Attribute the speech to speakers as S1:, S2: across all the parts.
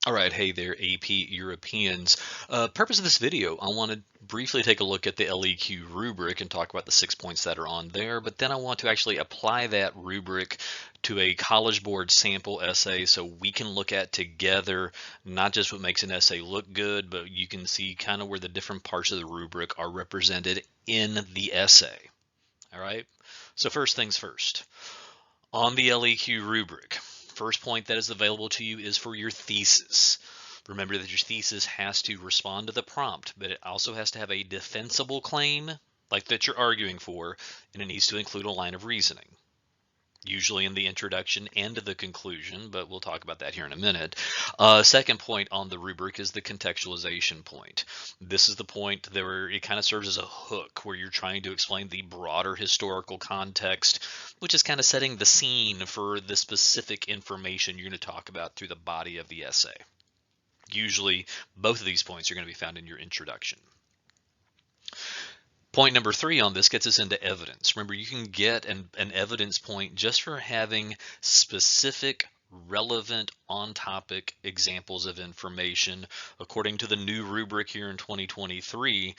S1: All right, hey there, AP Europeans. Purpose of this video, I want to briefly take a look at the LEQ rubric and talk about the 6 points that are on there, but then I want to actually apply that rubric to a College Board sample essay so we can look at together not just what makes an essay look good, but you can see kind of where the different parts of the rubric are represented in the essay. All right, so first things first. On the LEQ rubric, first point that is available to you is for your thesis. Remember that your thesis has to respond to the prompt, but it also has to have a defensible claim, like that you're arguing for, and it needs to include a line of reasoning, usually in the introduction and the conclusion, but we'll talk about that here in a minute. Second point on the rubric is the contextualization point. This is the point where it kind of serves as a hook where you're trying to explain the broader historical context, which is kind of setting the scene for the specific information you're going to talk about through the body of the essay. Usually, both of these points are going to be found in your introduction. Point number 3 on this gets us into evidence. Remember, you can get an evidence point just for having specific, relevant, on-topic examples of information. According to the new rubric here in 2023,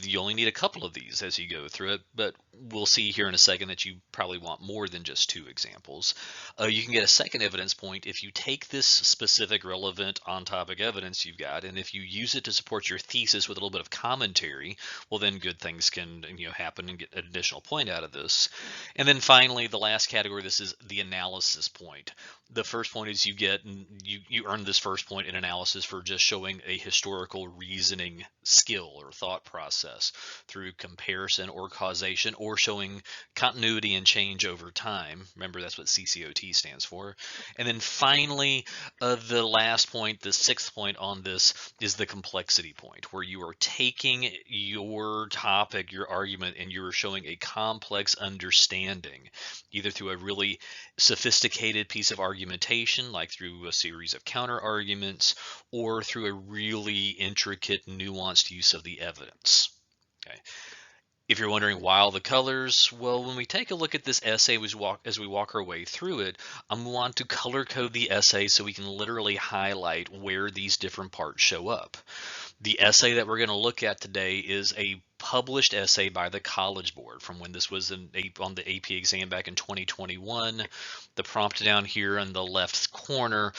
S1: you only need a couple of these as you go through it, but we'll see here in a second that you probably want more than just 2 examples. You can get a second evidence point if you take this specific, relevant, on-topic evidence you've got, and if you use it to support your thesis with a little bit of commentary, well, then good things can happen and get an additional point out of this. And then finally, the last category, this is the analysis point. The first point is you earn this first point in analysis for just showing a historical reasoning skill or thought process through comparison or causation, or showing continuity and change over time. Remember, that's what CCOT stands for. And then finally, the last point, the 6th point on this, is the complexity point, where you are taking your topic, your argument, and you're showing a complex understanding, either through a really sophisticated piece of argumentation, like through a series of counter arguments, or through a really intricate, nuanced use of the evidence. Okay. If you're wondering why all the colors, well, when we take a look at this essay as we walk our way through it, I'm going to want to color code the essay so we can literally highlight where these different parts show up. The essay that we're going to look at today is a published essay by the College Board from when this was on the AP exam back in 2021. The prompt down here in the left corner,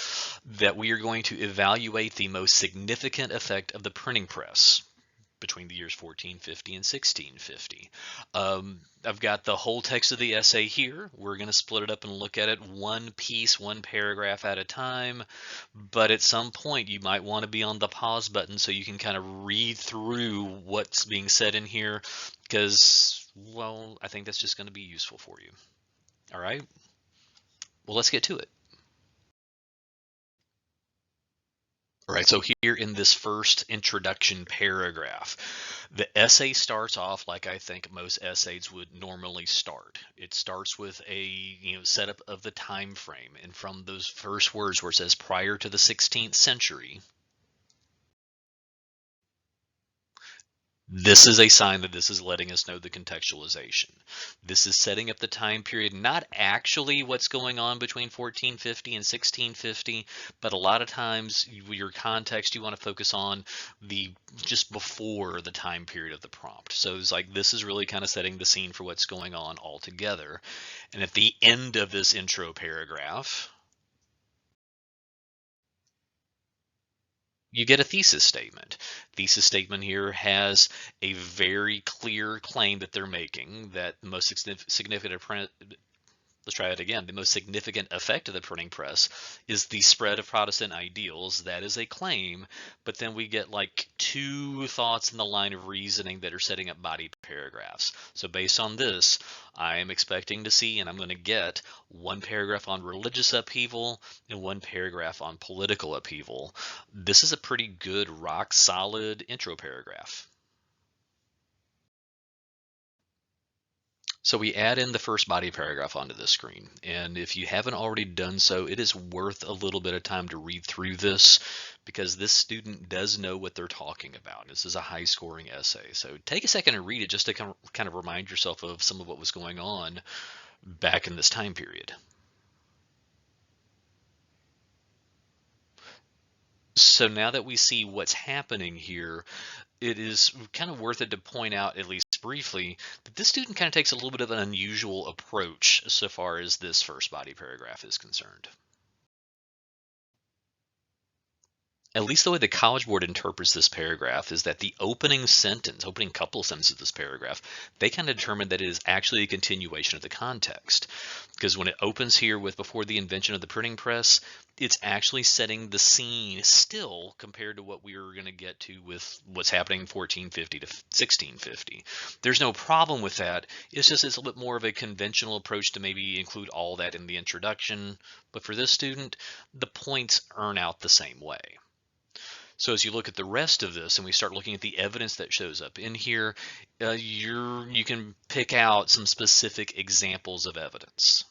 S1: that we are going to evaluate the most significant effect of the printing press between the years 1450 and 1650. I've got the whole text of the essay here. We're going to split it up and look at it one piece, one paragraph at a time. But at some point, you might want to be on the pause button so you can kind of read through what's being said in here, because, well, I think that's just going to be useful for you. All right? Well, let's get to it. All right, so here in this first introduction paragraph, the essay starts off like I think most essays would normally start. It starts with a setup of the time frame, and from those first words where it says prior to the 16th century, this is a sign that this is letting us know the contextualization. This is setting up the time period, not actually what's going on between 1450 and 1650, but a lot of times your context, you want to focus on the just before the time period of the prompt. So it's like this is really kind of setting the scene for what's going on altogether. And at the end of this intro paragraph, you get a thesis statement. Thesis statement here has a very clear claim that they're making that the most significant let's try it again. The most significant effect of the printing press is the spread of Protestant ideals. That is a claim, but then we get like 2 thoughts in the line of reasoning that are setting up body paragraphs. So based on this, I am expecting to see, and I'm going to get 1 paragraph on religious upheaval and 1 paragraph on political upheaval. This is a pretty good, rock solid intro paragraph. So we add in the first body paragraph onto the screen, and if you haven't already done so, it is worth a little bit of time to read through this, because this student does know what they're talking about. This is a high scoring essay, so take a second and read it just to kind of remind yourself of some of what was going on back in this time period. So now that we see what's happening here, it is kind of worth it to point out, at least briefly, that this student kind of takes a little bit of an unusual approach so far as this first body paragraph is concerned. At least the way the College Board interprets this paragraph is that the opening sentence, opening couple of sentences of this paragraph, they kind of determine that it is actually a continuation of the context. Because when it opens here with before the invention of the printing press, it's actually setting the scene still compared to what we are going to get to with what's happening 1450 to 1650. There's no problem with that. It's just it's a little bit more of a conventional approach to maybe include all that in the introduction. But for this student, the points earn out the same way. So as you look at the rest of this and we start looking at the evidence that shows up in here, you can pick out some specific examples of evidence.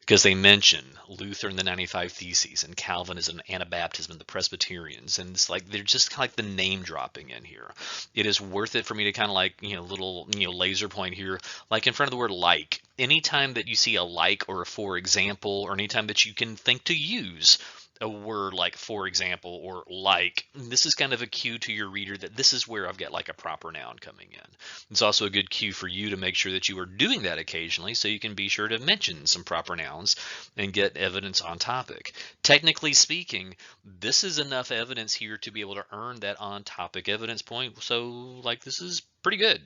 S1: Because they mention Luther and the 95 Theses and Calvinism and Anabaptism and the Presbyterians, and it's like they're just kind of like the name dropping in here. It is worth it for me to kind of like little laser point here, like in front of the word like. Anytime that you see a like or a for example, or anytime that you can think to use a word like for example or like, this is kind of a cue to your reader that this is where I've got like a proper noun coming in. It's also a good cue for you to make sure that you are doing that occasionally so you can be sure to mention some proper nouns and get evidence on topic. Technically speaking, this is enough evidence here to be able to earn that on topic evidence point. So like this is pretty good.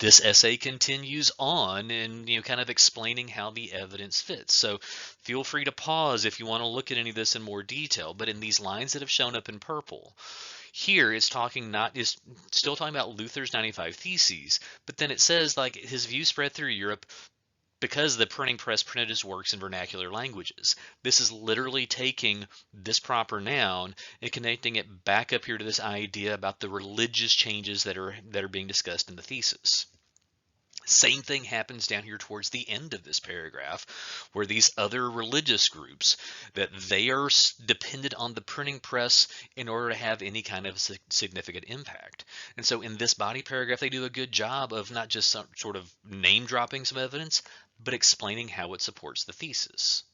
S1: This essay continues on and kind of explaining how the evidence fits. So feel free to pause if you want to look at any of this in more detail. But in these lines that have shown up in purple, here it's talking is still talking about Luther's 95 Theses, but then it says like his views spread through Europe because the printing press printed his works in vernacular languages. This is literally taking this proper noun and connecting it back up here to this idea about the religious changes that are being discussed in the thesis. Same thing happens down here towards the end of this paragraph, where these other religious groups, that they are dependent on the printing press in order to have any kind of significant impact. And so in this body paragraph, they do a good job of not just some sort of name dropping some evidence, but explaining how it supports the thesis.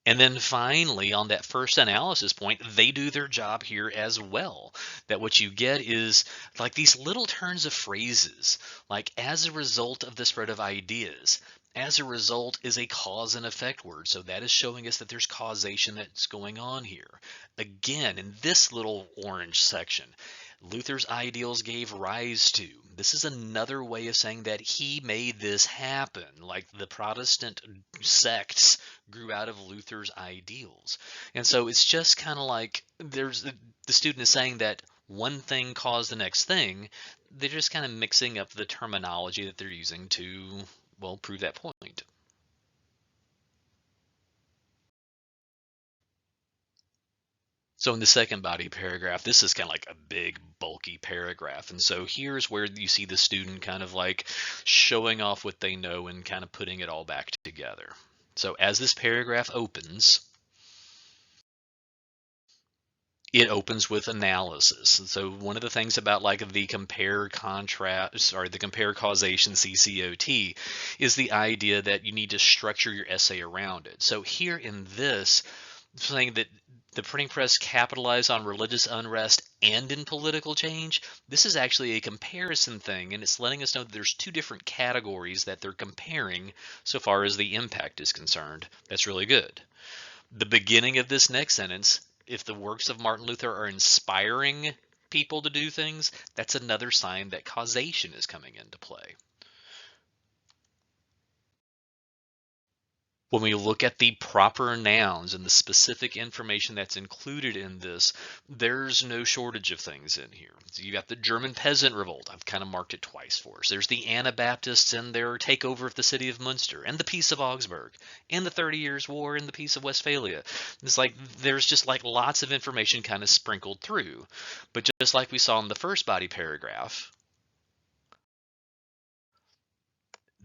S1: And then finally, on that first analysis point, they do their job here as well. That what you get is like these little turns of phrases, like as a result of the spread of ideas. As a result is a cause and effect word. So that is showing us that there's causation that's going on here. Again, in this little orange section, Luther's ideals gave rise to. This is another way of saying that he made this happen. Like the Protestant sects grew out of Luther's ideals. And so it's just kind of like the student is saying that one thing caused the next thing. They're just kind of mixing up the terminology that they're using to, well, prove that point. So in the second body paragraph, this is kind of like a big, bulky paragraph. And so here's where you see the student kind of like showing off what they know and kind of putting it all back together. So as this paragraph opens, it opens with analysis. So one of the things about like the compare contrast or the compare causation CCOT is the idea that you need to structure your essay around it. So here in this, saying that the printing press capitalized on religious unrest and in political change, this is actually a comparison thing, and it's letting us know that there's two different categories that they're comparing so far as the impact is concerned. That's really good. The beginning of this next sentence, if the works of Martin Luther are inspiring people to do things, that's another sign that causation is coming into play. When we look at the proper nouns and the specific information that's included in this, there's no shortage of things in here. So you got the German peasant revolt. I've kind of marked it twice for us. There's the Anabaptists and their takeover of the city of Munster and the Peace of Augsburg and the 30 Years' War and the Peace of Westphalia. It's like there's just like lots of information kind of sprinkled through. But just like we saw in the first body paragraph,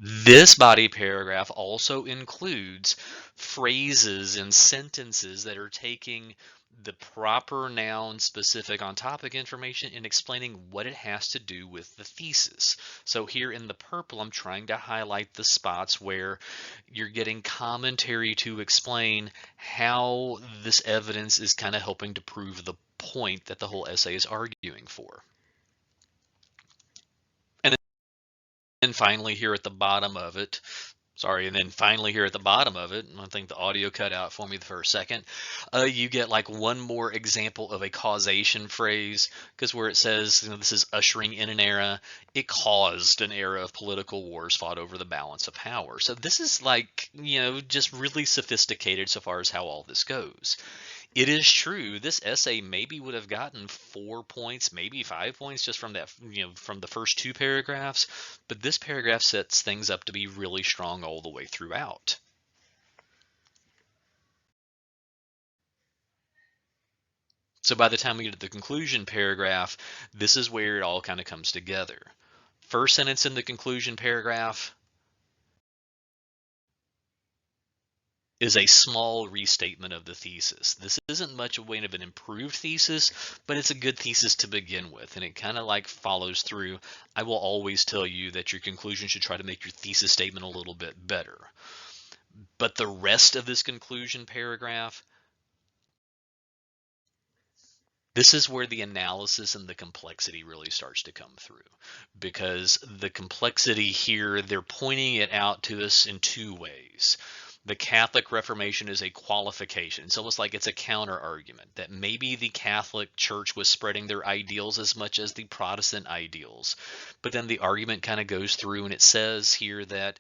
S1: this body paragraph also includes phrases and sentences that are taking the proper noun specific on topic information and explaining what it has to do with the thesis. So here in the purple, I'm trying to highlight the spots where you're getting commentary to explain how this evidence is kind of helping to prove the point that the whole essay is arguing for. And then finally here at the bottom of it, sorry, and then finally here at the bottom of it, I think the audio cut out for me for a second, you get like one more example of a causation phrase, because where it says, this is ushering in an era, it caused an era of political wars fought over the balance of power. So this is like, just really sophisticated so far as how all this goes. It is true, this essay maybe would have gotten 4 points, maybe 5 points just from that, from the first 2 paragraphs, but this paragraph sets things up to be really strong all the way throughout. So by the time we get to the conclusion paragraph, this is where it all kind of comes together. First sentence in the conclusion paragraph is a small restatement of the thesis. This isn't much of an improved thesis, but it's a good thesis to begin with, and it kind of like follows through. I will always tell you that your conclusion should try to make your thesis statement a little bit better. But the rest of this conclusion paragraph, this is where the analysis and the complexity really starts to come through, because the complexity here, they're pointing it out to us in 2 ways. The Catholic Reformation is a qualification. It's almost like it's a counter argument that maybe the Catholic Church was spreading their ideals as much as the Protestant ideals. But then the argument kind of goes through and it says here that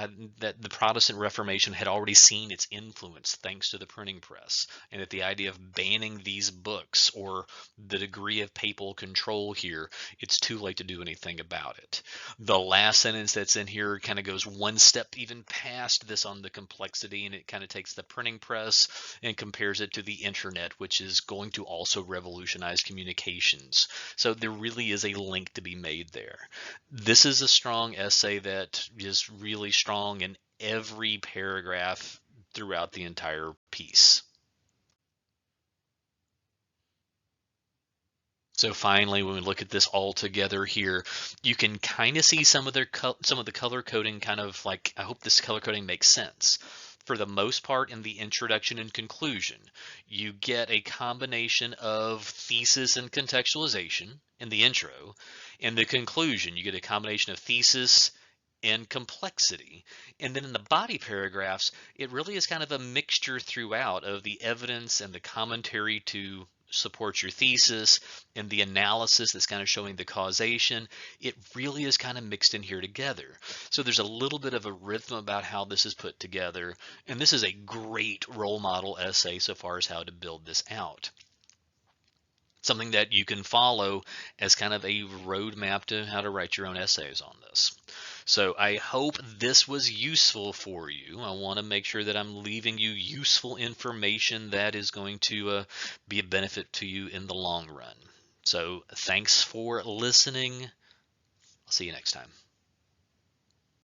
S1: that the Protestant Reformation had already seen its influence thanks to the printing press, and that the idea of banning these books or the degree of papal control here, it's too late to do anything about it. The last sentence that's in here kind of goes one step even past this on the complexity, and it kind of takes the printing press and compares it to the internet, which is going to also revolutionize communications. So there really is a link to be made there. This is a strong essay that is really strong in every paragraph throughout the entire piece. So finally, when we look at this all together here, you can kind of see some of the color coding kind of like, I hope this color coding makes sense. For the most part, in the introduction and conclusion, you get a combination of thesis and contextualization in the intro. In the conclusion, you get a combination of thesis and complexity. And then in the body paragraphs, it really is kind of a mixture throughout of the evidence and the commentary to support your thesis and the analysis that's kind of showing the causation. It really is kind of mixed in here together. So there's a little bit of a rhythm about how this is put together. And this is a great role model essay so far as how to build this out. Something that you can follow as kind of a roadmap to how to write your own essays on this. So I hope this was useful for you. I want to make sure that I'm leaving you useful information that is going to be a benefit to you in the long run. So thanks for listening. I'll see you next time.